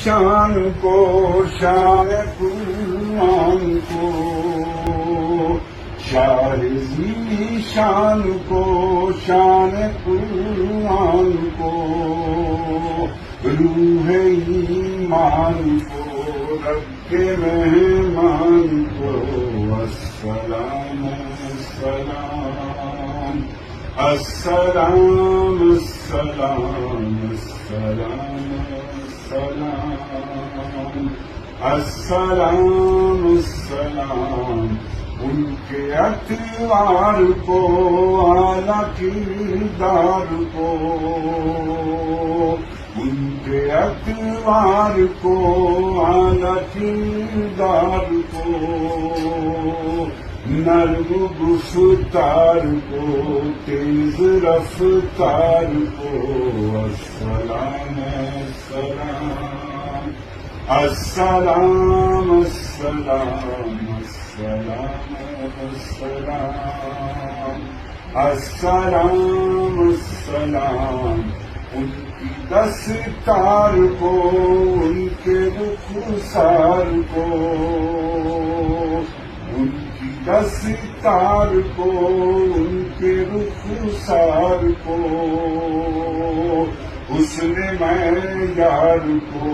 شان کو، شان قرآن کو، شاہ ذی شان کو، شان قرآن کو، روح ایمان کو، رب کے مہمان کو، السلام السلام السلام السلام السلام السلام السلام السلام ان کے اطوار کو، اعلیٰ کردار کو، ان کے اطوار کو، اعلیٰ کردار کو، نرم گفتار کو، تیز رفتار کو، السلام السلام السلام السلام السلام السلام السلام ان کی دستار کو، ان کے رخسار کو، ان کی دستار کو، ان کے رخسار کو، حسن معیار کو